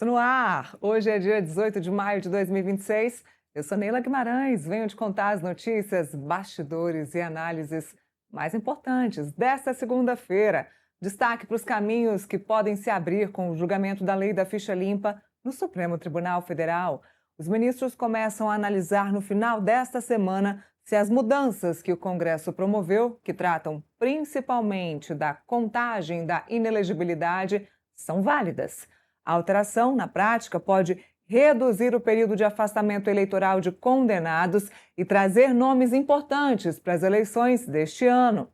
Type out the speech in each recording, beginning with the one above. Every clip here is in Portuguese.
Tô no ar! Hoje é dia 18 de maio de 2026. Eu sou Neila Guimarães, venho te contar as notícias, bastidores e análises mais importantes desta segunda-feira. Destaque para os caminhos que podem se abrir com o julgamento da lei da ficha limpa no Supremo Tribunal Federal. Os ministros começam a analisar no final desta semana se as mudanças que o Congresso promoveu, que tratam principalmente da contagem da inelegibilidade, são válidas. A alteração, na prática, pode reduzir o período de afastamento eleitoral de condenados e trazer nomes importantes para as eleições deste ano.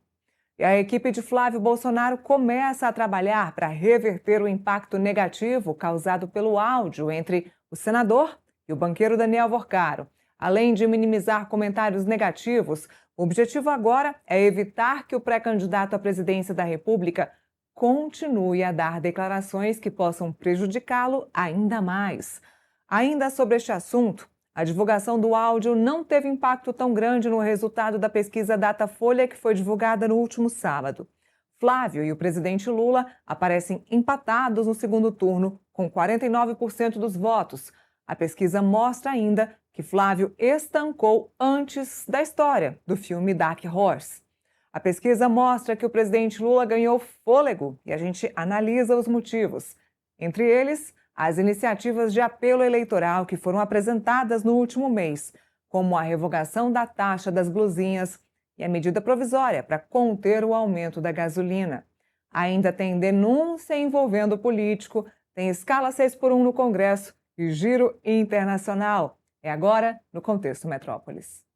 E a equipe de Flávio Bolsonaro começa a trabalhar para reverter o impacto negativo causado pelo áudio entre o senador e o banqueiro Daniel Worcaro. Além de minimizar comentários negativos, o objetivo agora é evitar que o pré-candidato à presidência da República continue a dar declarações que possam prejudicá-lo ainda mais. Ainda sobre este assunto, a divulgação do áudio não teve impacto tão grande no resultado da pesquisa Datafolha que foi divulgada no último sábado. Flávio e o presidente Lula aparecem empatados no segundo turno, com 49% dos votos. A pesquisa mostra ainda que Flávio estancou antes da história do filme Dark Horse. A pesquisa mostra que o presidente Lula ganhou fôlego e a gente analisa os motivos. Entre eles, as iniciativas de apelo eleitoral que foram apresentadas no último mês, como a revogação da taxa das blusinhas e a medida provisória para conter o aumento da gasolina. Ainda tem denúncia envolvendo político, tem escala 6x1 no Congresso e giro internacional. É agora no Contexto Metrópolis.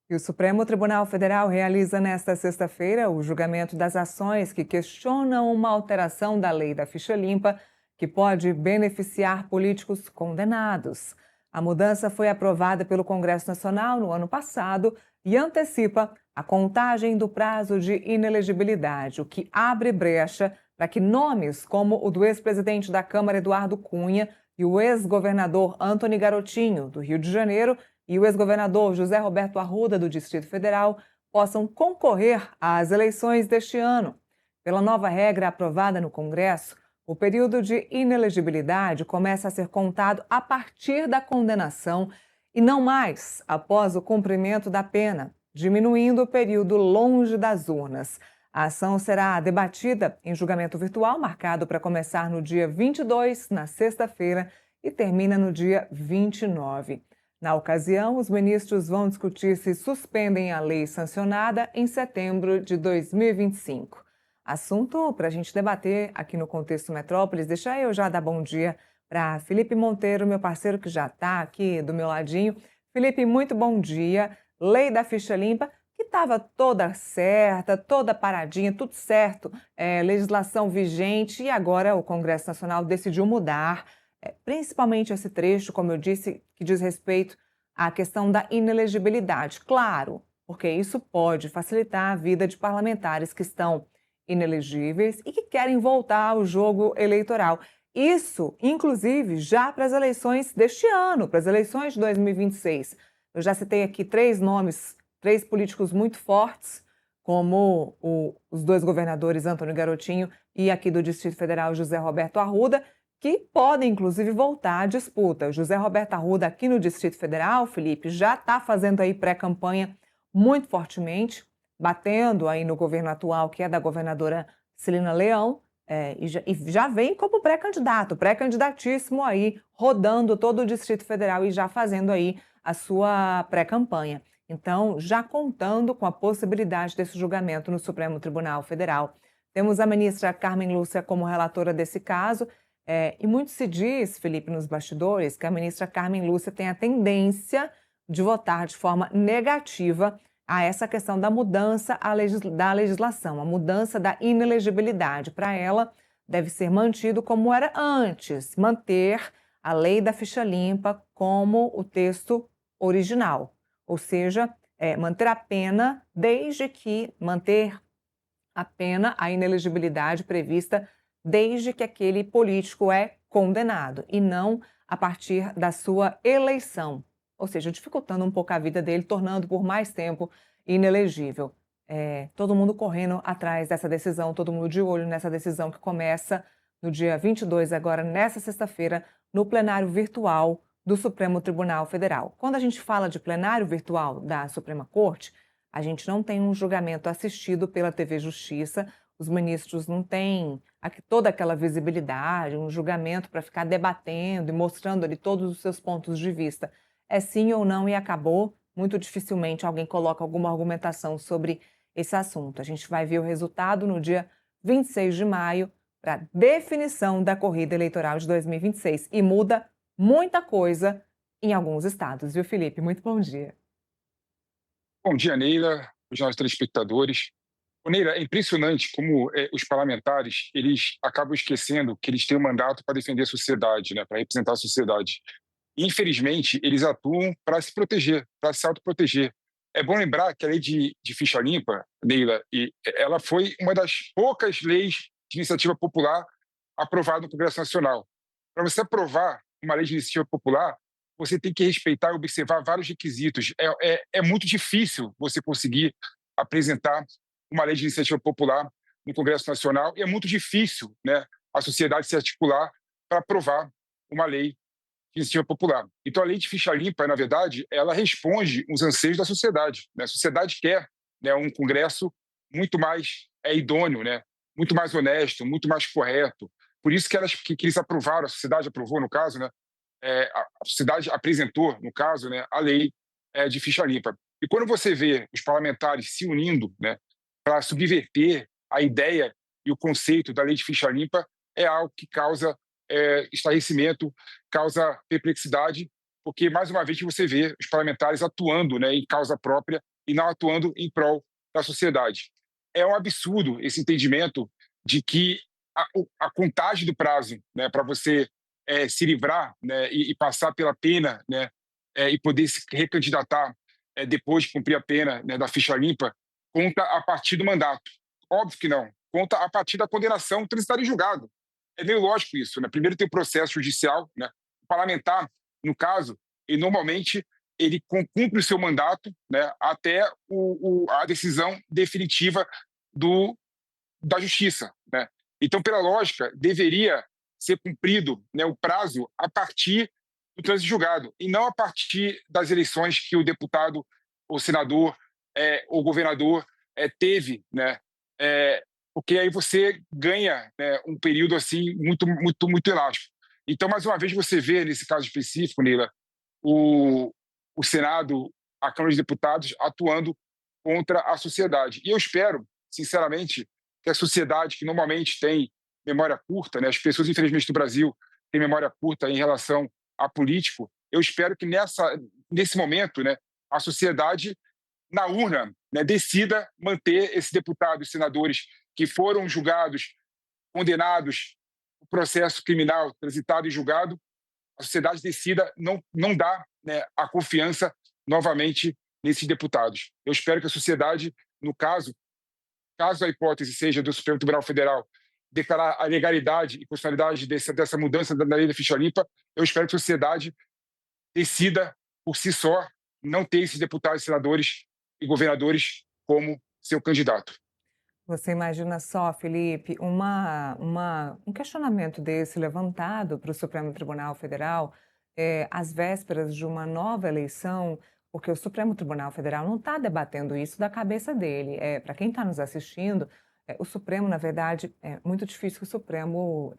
E o Supremo Tribunal Federal realiza nesta sexta-feira o julgamento das ações que questionam uma alteração da lei da ficha limpa que pode beneficiar políticos condenados. A mudança foi aprovada pelo Congresso Nacional no ano passado e antecipa a contagem do prazo de inelegibilidade, o que abre brecha para que nomes como o do ex-presidente da Câmara, Eduardo Cunha, e o ex-governador Antony Garotinho, do Rio de Janeiro, e o ex-governador José Roberto Arruda, do Distrito Federal, possam concorrer às eleições deste ano. Pela nova regra aprovada no Congresso, o período de inelegibilidade começa a ser contado a partir da condenação e não mais após o cumprimento da pena, diminuindo o período longe das urnas. A ação será debatida em julgamento virtual, marcado para começar no dia 22, na sexta-feira, e termina no dia 29. Na ocasião, os ministros vão discutir se suspendem a lei sancionada em setembro de 2025. Assunto para a gente debater aqui no Contexto Metrópolis. Deixa eu já dar bom dia para Felipe Monteiro, meu parceiro que já está aqui do meu ladinho. Felipe, muito bom dia. Lei da ficha limpa, que estava toda certa, toda paradinha, tudo certo, legislação vigente, e agora o Congresso Nacional decidiu mudar, principalmente esse trecho, como eu disse, que diz respeito à questão da inelegibilidade. Claro, porque isso pode facilitar a vida de parlamentares que estão inelegíveis e que querem voltar ao jogo eleitoral. Isso, inclusive, já para as eleições deste ano, para as eleições de 2026. Eu já citei aqui 3 nomes, 3 políticos muito fortes, como os 2 governadores, Antony Garotinho e aqui do Distrito Federal, José Roberto Arruda, que podem, inclusive, voltar à disputa. O José Roberto Arruda, aqui no Distrito Federal, Felipe, já está fazendo aí pré-campanha muito fortemente, batendo aí no governo atual, que é da governadora Celina Leão, e já vem como pré-candidato, pré-candidatíssimo aí, rodando todo o Distrito Federal e já fazendo aí a sua pré-campanha. Então, já contando com a possibilidade desse julgamento no Supremo Tribunal Federal. Temos a ministra Carmen Lúcia como relatora desse caso, e muito se diz, Felipe, nos bastidores, que a ministra Carmen Lúcia tem a tendência de votar de forma negativa a essa questão da mudança da legislação, a mudança da inelegibilidade. Para ela, deve ser mantido como era antes, manter a lei da ficha limpa como o texto original, ou seja, manter a pena manter a pena, a inelegibilidade prevista desde que aquele político é condenado e não a partir da sua eleição, ou seja, dificultando um pouco a vida dele, tornando por mais tempo inelegível. Todo mundo correndo atrás dessa decisão, todo mundo de olho nessa decisão que começa no dia 22, agora nessa sexta-feira, no plenário virtual do Supremo Tribunal Federal. Quando a gente fala de plenário virtual da Suprema Corte, a gente não tem um julgamento assistido pela TV Justiça, os ministros não têm toda aquela visibilidade, um julgamento para ficar debatendo e mostrando ali todos os seus pontos de vista. É sim ou não e acabou. Muito dificilmente alguém coloca alguma argumentação sobre esse assunto. A gente vai ver o resultado no dia 26 de maio para definição da corrida eleitoral de 2026 e muda muita coisa em alguns estados, viu, Felipe? Muito bom dia. Bom dia, Neila, os nossos telespectadores. Ô, Neila, é impressionante como os parlamentares eles acabam esquecendo que eles têm um mandato para defender a sociedade, né, para representar a sociedade. E, infelizmente, eles atuam para se proteger, para se autoproteger. É bom lembrar que a lei de ficha limpa, Neila, ela foi uma das poucas leis de iniciativa popular aprovada no Congresso Nacional. Para você aprovar uma lei de iniciativa popular, você tem que respeitar e observar vários requisitos. É muito difícil você conseguir apresentar uma lei de iniciativa popular no Congresso Nacional e é muito difícil, né, a sociedade se articular para aprovar uma lei de iniciativa popular. Então, a lei de ficha limpa, na verdade, ela responde os anseios da sociedade, né? A sociedade quer, né, um Congresso muito mais idôneo, né, muito mais honesto, muito mais correto. Por isso que eles aprovaram, a sociedade aprovou, no caso, né, a sociedade apresentou, no caso, né, a lei de ficha limpa. E quando você vê os parlamentares se unindo, né, para subverter a ideia e o conceito da lei de ficha limpa, é algo que causa estarrecimento, causa perplexidade, porque, mais uma vez, você vê os parlamentares atuando, né, em causa própria e não atuando em prol da sociedade. É um absurdo esse entendimento de que a contagem do prazo, né, para você se livrar, né, e passar pela pena, né, e poder se recandidatar depois de cumprir a pena, né, da ficha limpa, conta a partir do mandato. Óbvio que não. Conta a partir da condenação transitada em julgado. É meio lógico isso, né? Primeiro tem o processo judicial, né? O parlamentar, no caso, ele normalmente ele cumpre o seu mandato, né, até a decisão definitiva do, da justiça, né? Então, pela lógica, deveria ser cumprido, né, o prazo a partir do trânsito julgado e não a partir das eleições que o deputado, o senador, o governador teve, né? Porque aí você ganha, né, um período assim muito elástico. Então, mais uma vez, você vê nesse caso específico, Neila, o, o Senado, a Câmara de Deputados atuando contra a sociedade. E eu espero, sinceramente, que a sociedade, que normalmente tem memória curta, né, as pessoas, infelizmente, no Brasil têm memória curta em relação a político, eu espero que nesse momento, né, a sociedade, na urna, né, decida manter esses deputados e senadores que foram julgados, condenados, o processo criminal transitado e julgado, a sociedade decida não dar, né, a confiança novamente nesses deputados. Eu espero que a sociedade, no caso a hipótese seja do Supremo Tribunal Federal declarar a legalidade e constitucionalidade dessa mudança da lei da ficha limpa, eu espero que a sociedade decida por si só não ter esses deputados, senadores e governadores como seu candidato. Você imagina só, Felipe, um questionamento desse levantado para o Supremo Tribunal Federal, às vésperas de uma nova eleição, porque o Supremo Tribunal Federal não está debatendo isso da cabeça dele. Para quem está nos assistindo, o Supremo, na verdade, é muito difícil que o Supremo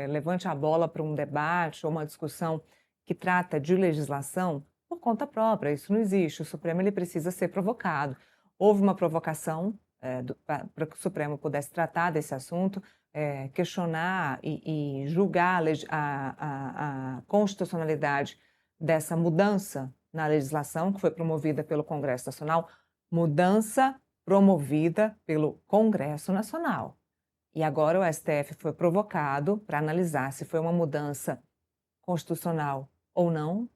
levante a bola para um debate ou uma discussão que trata de legislação por conta própria. Isso não existe. O Supremo ele precisa ser provocado. Houve uma provocação para que o Supremo pudesse tratar desse assunto, questionar e julgar a constitucionalidade dessa mudança na legislação que foi promovida pelo Congresso Nacional, mudança promovida pelo Congresso Nacional. E agora o STF foi provocado para analisar se foi uma mudança constitucional ou não,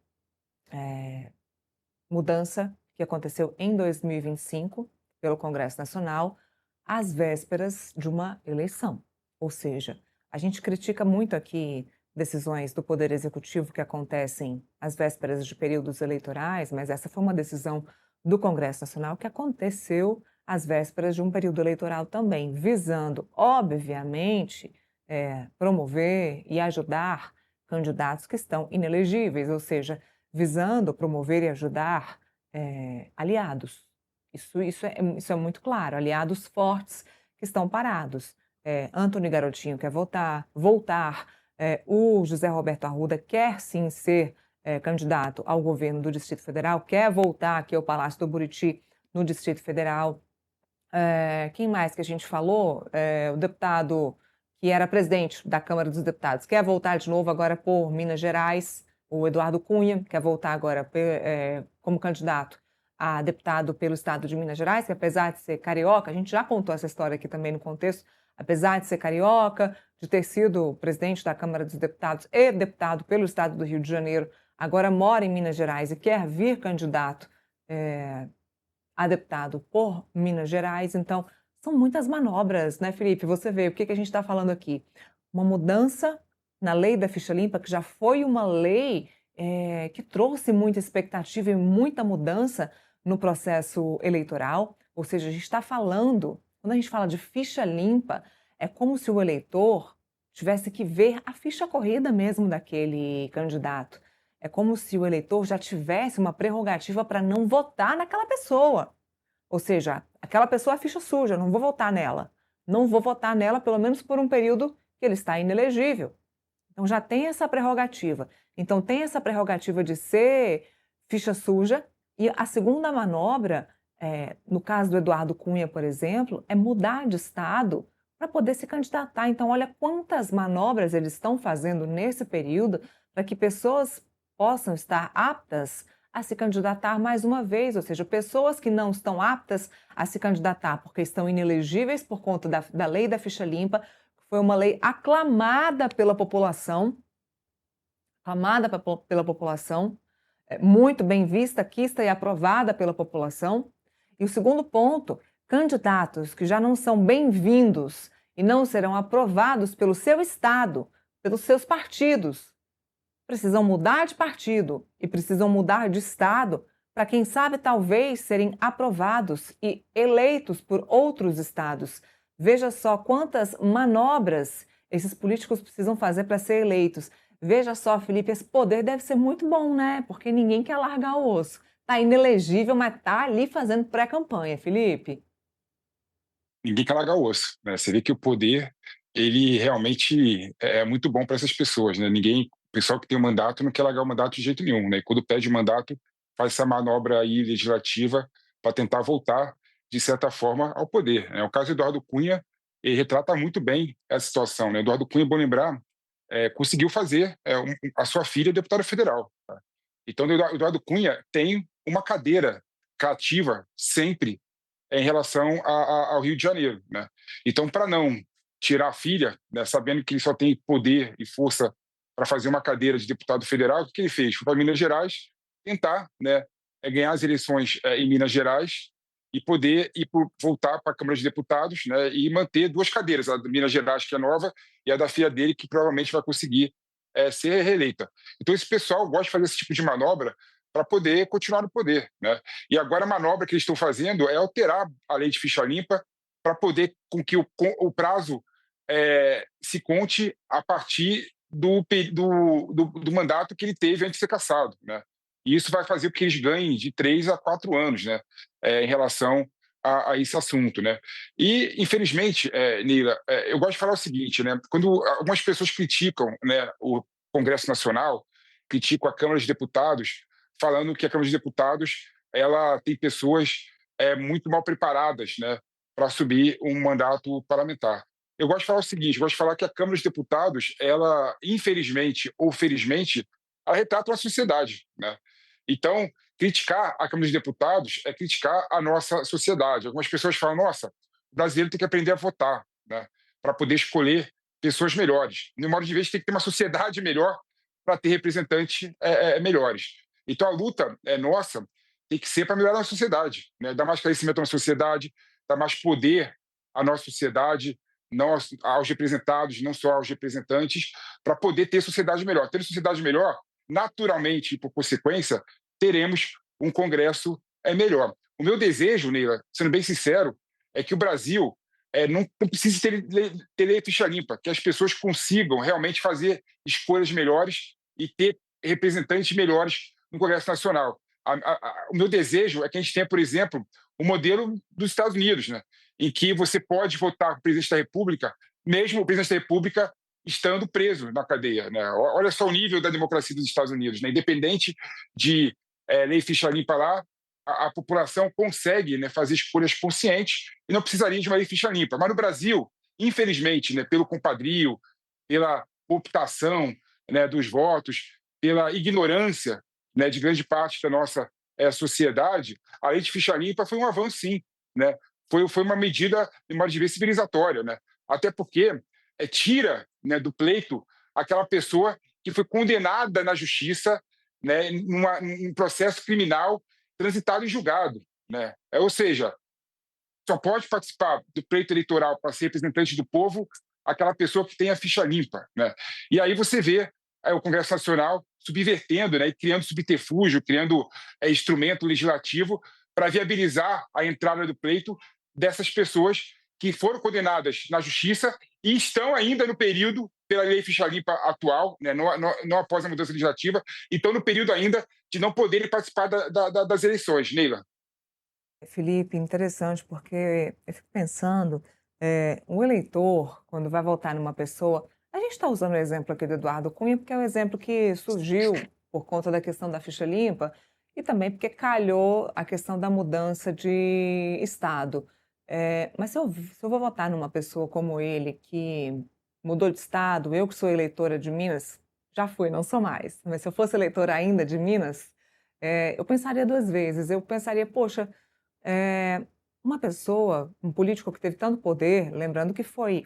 mudança que aconteceu em 2025 pelo Congresso Nacional, às vésperas de uma eleição. Ou seja, a gente critica muito aqui decisões do Poder Executivo que acontecem às vésperas de períodos eleitorais, mas essa foi uma decisão do Congresso Nacional que aconteceu às vésperas de um período eleitoral também, visando, obviamente, promover e ajudar candidatos que estão inelegíveis, ou seja, visando promover e ajudar aliados. Isso é muito claro, aliados fortes que estão parados. Antony Garotinho quer voltar, o José Roberto Arruda quer sim ser candidato ao governo do Distrito Federal, quer voltar aqui ao Palácio do Buriti, no Distrito Federal. Quem mais que a gente falou? O deputado que era presidente da Câmara dos Deputados quer voltar de novo agora por Minas Gerais. O Eduardo Cunha quer voltar agora como candidato a deputado pelo estado de Minas Gerais, que apesar de ser carioca, a gente já contou essa história aqui também no contexto, apesar de ser carioca, de ter sido presidente da Câmara dos Deputados e deputado pelo estado do Rio de Janeiro, agora mora em Minas Gerais e quer vir candidato a deputado por Minas Gerais. Então, são muitas manobras, né, Felipe? Você vê, o que a gente está falando aqui? Uma mudança na lei da ficha limpa, que já foi uma lei que trouxe muita expectativa e muita mudança no processo eleitoral. Ou seja, a gente está falando, quando a gente fala de ficha limpa, é como se o eleitor tivesse que ver a ficha corrida mesmo daquele candidato. É como se o eleitor já tivesse uma prerrogativa para não votar naquela pessoa. Ou seja, aquela pessoa é ficha suja, não vou votar nela. Não vou votar nela, pelo menos por um período que ele está inelegível. Então já tem essa prerrogativa. Então tem essa prerrogativa de ser ficha suja. E a segunda manobra, no caso do Eduardo Cunha, por exemplo, é mudar de estado para poder se candidatar. Então olha quantas manobras eles estão fazendo nesse período para que pessoas possam estar aptas a se candidatar mais uma vez, ou seja, pessoas que não estão aptas a se candidatar porque estão inelegíveis por conta da lei da ficha limpa, que foi uma lei aclamada pela população, muito bem vista, quista e aprovada pela população. E o segundo ponto, candidatos que já não são bem-vindos e não serão aprovados pelo seu estado, pelos seus partidos, precisam mudar de partido e precisam mudar de estado para, quem sabe, talvez serem aprovados e eleitos por outros estados. Veja só quantas manobras esses políticos precisam fazer para ser eleitos. Veja só, Felipe, esse poder deve ser muito bom, né? Porque ninguém quer largar o osso. Está inelegível, mas está ali fazendo pré-campanha, Felipe. Ninguém quer largar o osso, né? Você vê que o poder, ele realmente é muito bom para essas pessoas, né? O pessoal que tem o mandato não quer largar o mandato de jeito nenhum, né? E quando pede o mandato, faz essa manobra aí legislativa para tentar voltar, de certa forma, ao poder, né? O caso do Eduardo Cunha, ele retrata muito bem essa situação, né? Eduardo Cunha, é bom lembrar, conseguiu fazer a sua filha deputada federal, tá? Então, o Eduardo Cunha tem uma cadeira cativa sempre em relação ao Rio de Janeiro, né? Então, para não tirar a filha, né, sabendo que ele só tem poder e força para fazer uma cadeira de deputado federal, o que ele fez? Foi para Minas Gerais tentar, né, ganhar as eleições em Minas Gerais e poder voltar para a Câmara de Deputados, né, e manter duas cadeiras, a de Minas Gerais, que é nova, e a da filha dele, que provavelmente vai conseguir ser reeleita. Então, esse pessoal gosta de fazer esse tipo de manobra para poder continuar no poder, né? E agora a manobra que eles estão fazendo é alterar a lei de ficha limpa para poder com que o prazo se conte a partir do mandato que ele teve antes de ser cassado, né? E isso vai fazer com que eles ganhem de 3 a 4 anos, né? Em relação a esse assunto, né? E, infelizmente, Neila, eu gosto de falar o seguinte, né? Quando algumas pessoas criticam, né, o Congresso Nacional, criticam a Câmara de Deputados, falando que a Câmara de Deputados ela tem pessoas muito mal preparadas, né, para assumir um mandato parlamentar. Eu gosto de falar o seguinte, gosto de falar que a Câmara de Deputados, ela, infelizmente ou felizmente, ela retrata uma sociedade, né? Então, criticar a Câmara de Deputados é criticar a nossa sociedade. Algumas pessoas falam, nossa, o brasileiro tem que aprender a votar, né, para poder escolher pessoas melhores. No modo de vez, tem que ter uma sociedade melhor para ter representantes melhores. Então, a luta nossa tem que ser para melhorar a sociedade, né? Dar mais crescimento na sociedade, dar mais poder à nossa sociedade, não aos representados, não só aos representantes, para poder ter sociedade melhor. Tendo sociedade melhor, naturalmente e por consequência, teremos um Congresso melhor. O meu desejo, Neila, sendo bem sincero, é que o Brasil não precise ter lei ficha limpa, que as pessoas consigam realmente fazer escolhas melhores e ter representantes melhores no Congresso Nacional. O meu desejo é que a gente tenha, por exemplo, o modelo dos Estados Unidos, né, em que você pode votar com o presidente da República, mesmo o presidente da República estando preso na cadeia. Né? Olha só o nível da democracia dos Estados Unidos. Né? Independente de lei ficha limpa lá, a população consegue, né, fazer escolhas conscientes e não precisaria de uma lei ficha limpa. Mas no Brasil, infelizmente, né, pelo compadrio, pela optação, né, dos votos, pela ignorância, né, de grande parte da nossa sociedade, a lei de ficha limpa foi um avanço, sim. Né? Foi uma medida, uma medida civilizatória. Né? Até porque tira, né, do pleito aquela pessoa que foi condenada na justiça, né, num processo criminal transitado e julgado. Né? Ou seja, só pode participar do pleito eleitoral para ser representante do povo aquela pessoa que tem a ficha limpa. Né? E aí você vê o Congresso Nacional subvertendo, né, e criando subterfúgio, criando instrumento legislativo para viabilizar a entrada do pleito dessas pessoas que foram condenadas na justiça e estão ainda no período, pela lei ficha limpa atual, né, não após a mudança legislativa, e estão no período ainda de não poderem participar das eleições. Neila. Felipe, interessante, porque eu fico pensando, o eleitor, quando vai votar numa pessoa, a gente está usando o exemplo aqui do Eduardo Cunha, porque é um exemplo que surgiu por conta da questão da ficha limpa e também porque calhou a questão da mudança de estado. Mas se eu vou votar numa pessoa como ele, que mudou de estado, eu que sou eleitora de Minas, já fui, não sou mais, mas se eu fosse eleitora ainda de Minas, eu pensaria duas vezes. Eu pensaria, poxa, eh, uma pessoa, um político que teve tanto poder, lembrando que foi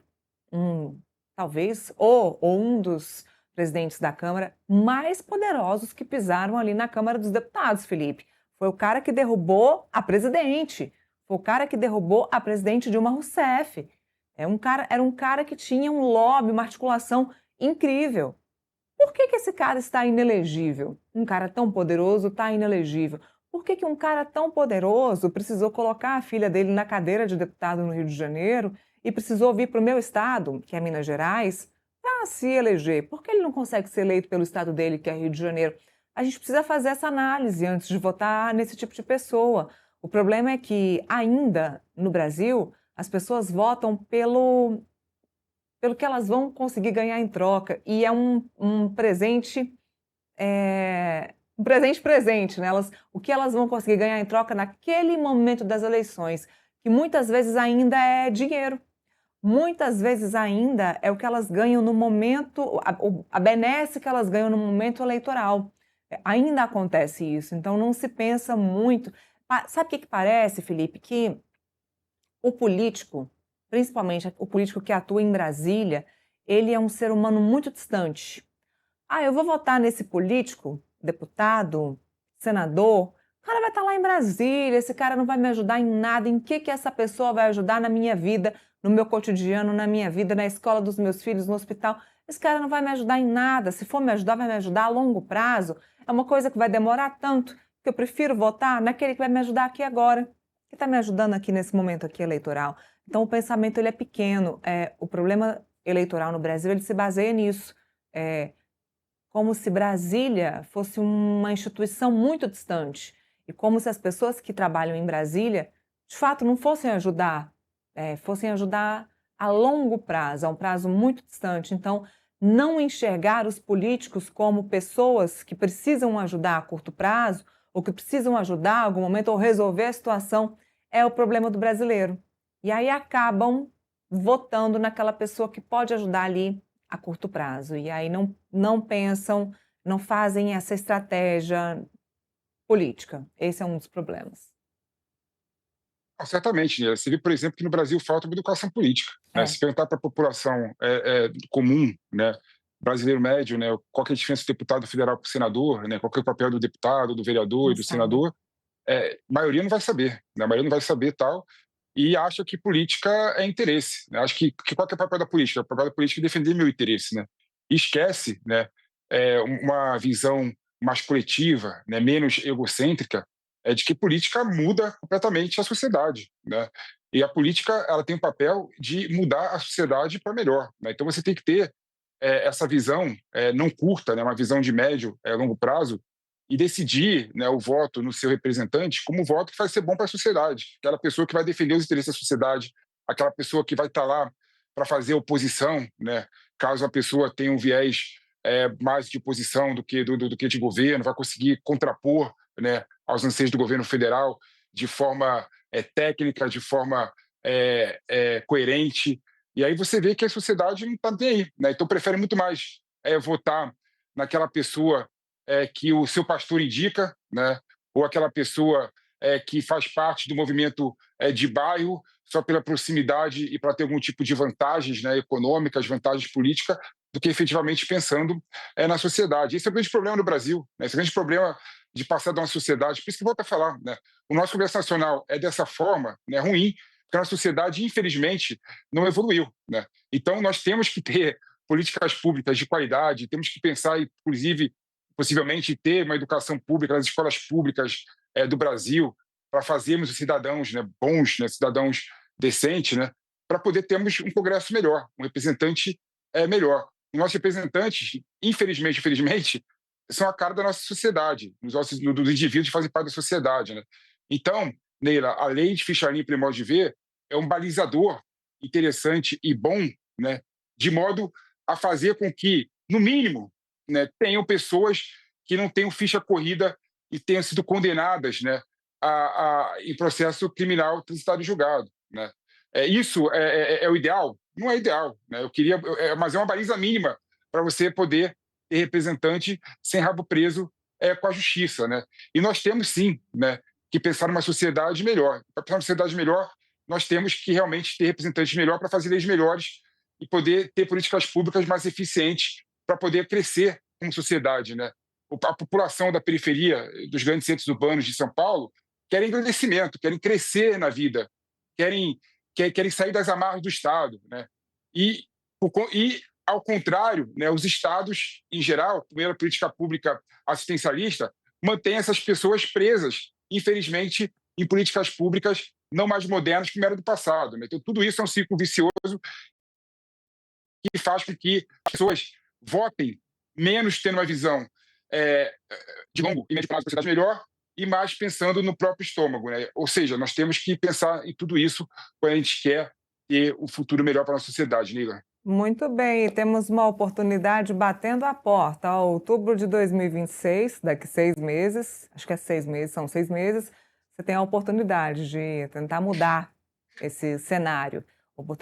um, talvez, ou um dos presidentes da Câmara mais poderosos que pisaram ali na Câmara dos Deputados, Felipe. Foi o cara que derrubou a presidente, foi o cara que derrubou a presidente Dilma Rousseff. Era um cara que tinha um lobby, uma articulação incrível. Por que esse cara está inelegível? Um cara tão poderoso está inelegível. Por que um cara tão poderoso precisou colocar a filha dele na cadeira de deputado no Rio de Janeiro e precisou vir para o meu estado, que é Minas Gerais, para se eleger? Por que ele não consegue ser eleito pelo estado dele, que é Rio de Janeiro? A gente precisa fazer essa análise antes de votar nesse tipo de pessoa. O problema é que, ainda no Brasil, as pessoas votam pelo que elas vão conseguir ganhar em troca. E é um presente, um presente, né? O que elas vão conseguir ganhar em troca naquele momento das eleições, que muitas vezes ainda é dinheiro. Muitas vezes ainda é o que elas ganham no momento, a benesse que elas ganham no momento eleitoral. Ainda acontece isso, então não se pensa muito. Sabe o que parece, Felipe? Que o político, principalmente o político que atua em Brasília, ele é um ser humano muito distante. Eu vou votar nesse político, deputado, senador, o cara vai estar lá em Brasília, esse cara não vai me ajudar em nada. Em que essa pessoa vai ajudar na minha vida, no meu cotidiano, na minha vida, na escola dos meus filhos, no hospital? Esse cara não vai me ajudar em nada. Se for me ajudar, vai me ajudar a longo prazo. É uma coisa que vai demorar tanto que eu prefiro votar naquele que vai me ajudar aqui agora, que está me ajudando aqui nesse momento aqui eleitoral. Então, o pensamento ele é pequeno. O problema eleitoral no Brasil ele se baseia nisso. Como se Brasília fosse uma instituição muito distante e como se as pessoas que trabalham em Brasília, de fato, não fossem ajudar a longo prazo, a um prazo muito distante. Então, não enxergar os políticos como pessoas que precisam ajudar a curto prazo ou que precisam ajudar em algum momento ou resolver a situação é o problema do brasileiro. E aí acabam votando naquela pessoa que pode ajudar ali a curto prazo. E aí não pensam, não fazem essa estratégia política. Esse é um dos problemas. Certamente, né? Você vê, por exemplo, que no Brasil falta uma educação política. Né? É, Se perguntar para a população comum, né, brasileiro médio, né, qual que é a diferença do deputado federal para o senador, né, qual que é o papel do deputado, do vereador não e do sabe. senador, a maioria não vai saber. Né? A maioria não vai saber tal e acha que política é interesse. Né? Acho que qual que é o papel da política? O papel da política é defender meu interesse. Né? E esquece, né, uma visão mais coletiva, né, menos egocêntrica, é de que política muda completamente a sociedade, né? E a política, ela tem o papel de mudar a sociedade para melhor, né? Então você tem que ter essa visão não curta, né, uma visão de médio, longo prazo, e decidir, né, o voto no seu representante como um voto que vai ser bom para a sociedade, aquela pessoa que vai defender os interesses da sociedade, aquela pessoa que vai estar lá para fazer oposição, né, caso a pessoa tenha um viés mais de oposição do que de governo, vai conseguir contrapor, né, aos anseios do governo federal de forma técnica, de forma coerente. E aí você vê que a sociedade não está nem aí, né? Então prefere muito mais votar naquela pessoa que o seu pastor indica, né? Ou aquela pessoa que faz parte do movimento de bairro, só pela proximidade e para ter algum tipo de vantagens, né, econômicas, vantagens políticas, do que efetivamente pensando na sociedade. Esse é o grande problema no Brasil, né? Esse é o grande problema de passar de uma sociedade. Por isso que eu volto a falar, né? O nosso Congresso Nacional é dessa forma, né, ruim, porque a nossa sociedade, infelizmente, não evoluiu, né? Então, nós temos que ter políticas públicas de qualidade, temos que pensar, inclusive, possivelmente, ter uma educação pública nas escolas públicas do Brasil, para fazermos os cidadãos, né, bons, né, cidadãos decentes, né, para poder termos um Congresso melhor, um representante melhor. Os nossos representantes, infelizmente, são a cara da nossa sociedade, dos indivíduos que fazem parte da sociedade, né? Então, Neila, a lei de ficha limpa e modo de ver é um balizador interessante e bom, né, de modo a fazer com que, no mínimo, né, tenham pessoas que não tenham ficha corrida e tenham sido condenadas, né, em processo criminal transitado e julgado, né? Isso é o ideal? Não é ideal, né? Eu queria, mas é uma baliza mínima para você poder ter representante sem rabo preso com a justiça, né? E nós temos sim, né, que pensar numa sociedade melhor. Para pensar numa sociedade melhor, nós temos que realmente ter representantes melhor para fazer leis melhores e poder ter políticas públicas mais eficientes para poder crescer como sociedade, né? A população da periferia dos grandes centros urbanos de São Paulo querem engrandecimento, querem crescer na vida, querem, querem sair das amarras do Estado, né? E, e ao contrário, né, os estados, em geral, pela política pública assistencialista, mantêm essas pessoas presas, infelizmente, em políticas públicas não mais modernas como era do passado, né? Então, tudo isso é um ciclo vicioso que faz com que as pessoas votem menos tendo uma visão de longo e médio prazo para a sociedade melhor e mais pensando no próprio estômago, né? Ou seja, nós temos que pensar em tudo isso quando a gente quer ter um futuro melhor para a nossa sociedade, Nila. Muito bem, e temos uma oportunidade batendo a porta. Outubro de 2026, daqui 6 meses, acho que é 6 meses, são 6 meses, você tem a oportunidade de tentar mudar esse cenário.